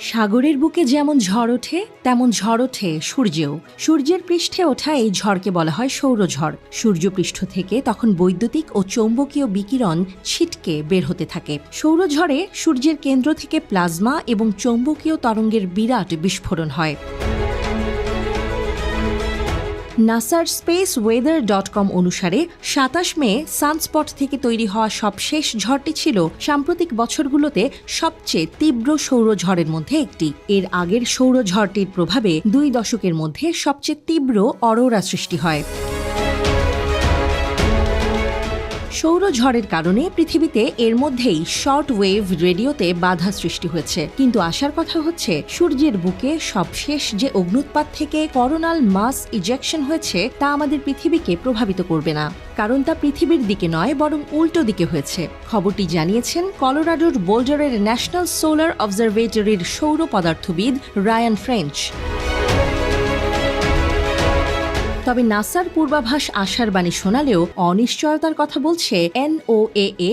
সাগরের বুকে যেমন ঝড় ওঠে তেমন ঝড় ওঠে সূর্যেও। সূর্যের পৃষ্ঠে ওঠা এই ঝড়কে বলা হয় সৌরঝড়। সূর্যপৃষ্ঠ থেকে তখন বৈদ্যুতিক ও চৌম্বকীয় বিকিরণ ছিটকে বের হতে থাকে। সৌরঝড়ে সূর্যের কেন্দ্র থেকে প্লাজমা এবং চৌম্বকীয় তরঙ্গের বিরাট বিস্ফোরণ হয়। নাসার spaceweather.com অনুসারে ২৭ মে সানস্পট থেকে তৈরি হওয়া সবশেষ ঝড়টি ছিল সাম্প্রতিক বছরগুলোতে সবচেয়ে তীব্র সৌরঝড়ের মধ্যে একটি। এর আগের সৌরঝড়টির প্রভাবে ২ দশকের মধ্যে সবচেয়ে তীব্র অরোরা সৃষ্টি হয়। সৌরঝড়ের কারণে পৃথিবীতে এর মধ্যেই শর্ট ওয়েভ রেডিওতে বাধা সৃষ্টি হয়েছে। কিন্তু আসার কথা হচ্ছে, সূর্যের বুকে সবশেষ যে অগ্ন্যুৎপাত থেকে করোনাল মাস ইজেকশন হয়েছে তা আমাদের পৃথিবীকে প্রভাবিত করবে না, কারণ তা পৃথিবীর দিকে নয় বরং উল্টো দিকে হয়েছে। খবরটি জানিয়েছেন কলোরাডোর বোল্ডারের ন্যাশনাল সোলার অবজারভেটরির সৌর পদার্থবিদ রায়ান ফ্রেঞ্চ। তবে নাসার পূর্বাভাস আশার বাণী শোনালেও অনিশ্চয়তার কথা বলছে NOAA।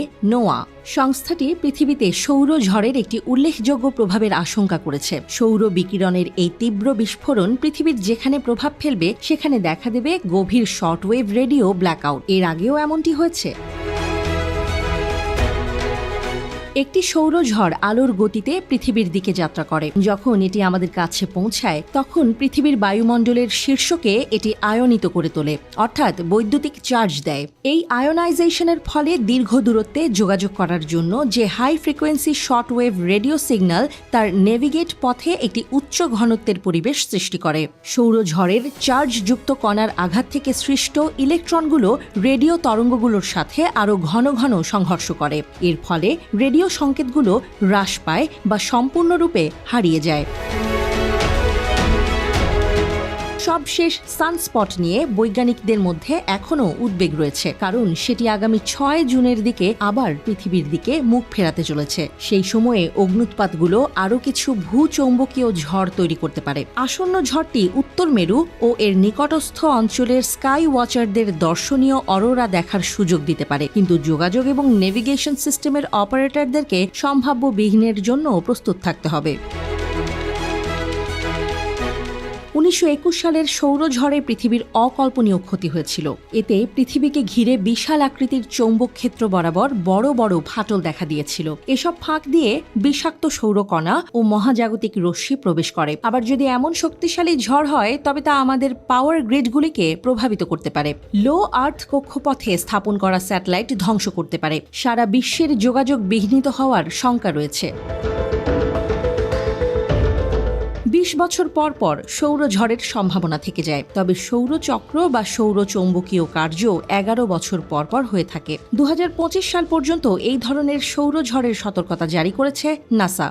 সংস্থাটি পৃথিবীতে সৌরঝড়ের একটি উল্লেখযোগ্য প্রভাবের আশঙ্কা করেছে। সৌর বিকিরণের এই তীব্র বিস্ফোরণ পৃথিবীর যেখানে প্রভাব ফেলবে সেখানে দেখা দেবে গভীর শর্টওয়েভ রেডিও ব্ল্যাকআউট। এর আগেও এমনটি হয়েছে। একটি সৌরঝড় আলোর গতিতে পৃথিবীর দিকে যাত্রা করে। যখন এটি আমাদের কাছে পৌঁছায় তখন পৃথিবীর বায়ুমণ্ডলের শীর্ষকে এটি আয়নিত করে তোলে, অর্থাৎ বৈদ্যুতিক চার্জ দেয়। এই আয়োনাইজেশনের ফলে দীর্ঘ দূরত্বে যোগাযোগ করার জন্য যে high frequency shortwave radio signal তার নেভিগেট পথে একটি উচ্চ ঘনত্বের পরিবেশ সৃষ্টি করে। সৌরঝড়ের চার্জযুক্ত কণার আঘাত থেকে সৃষ্ট ইলেকট্রনগুলো রেডিও তরঙ্গগুলোর সাথে আরও ঘন ঘন সংঘর্ষ করে। এর ফলে রেডিও সংকেতগুলো হ্রাস পায় বা সম্পূর্ণরূপে হারিয়ে যায়। সবশেষ সানস্পট নিয়ে বৈজ্ঞানিকদের মধ্যে এখনও উদ্বেগ রয়েছে, কারণ সেটি আগামী ৬ জুনের দিকে আবার পৃথিবীর দিকে মুখ ফেরাতে চলেছে। সেই সময়ে অগ্ন্যুৎপাতগুলো আরও কিছু ভূচৌম্বকীয় ঝড় তৈরি করতে পারে। আসন্ন ঝড়টি উত্তর মেরু ও এর নিকটস্থ অঞ্চলের স্কাই ওয়াচারদের দর্শনীয় অরোরা দেখার সুযোগ দিতে পারে, কিন্তু যোগাযোগ এবং নেভিগেশন সিস্টেমের অপারেটরদেরকে সম্ভাব্য বিঘ্নের জন্য প্রস্তুত থাকতে হবে। ১৯২১ সালের সৌরঝড়ে পৃথিবীর অকল্পনীয় ক্ষতি হয়েছিল। এতে পৃথিবীকে ঘিরে বিশাল আকৃতির চৌম্বক ক্ষেত্র বরাবর বড় বড় ফাটল দেখা দিয়েছিল। এসব ফাঁক দিয়ে বিষাক্ত সৌরকণা ও মহাজাগতিক রশ্মি প্রবেশ করে। আবার যদি এমন শক্তিশালী ঝড় হয় তবে তা আমাদের পাওয়ার গ্রিডগুলিকে প্রভাবিত করতে পারে। লো আর্থ কক্ষপথে স্থাপন করা স্যাটেলাইট ধ্বংস করতে পারে। সারা বিশ্বের যোগাযোগ বিঘ্নিত হওয়ার শঙ্কা রয়েছে। ২০ বছর পর পর সৌরঝড়ের সম্ভাবনা থেকে যায়, তবে সৌরচক্র বা সৌরচৌম্বকীয় কার্য ১১ বছর পর পর হয়ে থাকে। ২০২৫ সাল পর্যন্ত এই ধরনের সৌরঝড়ের সতর্কতা জারি করেছে নাসা।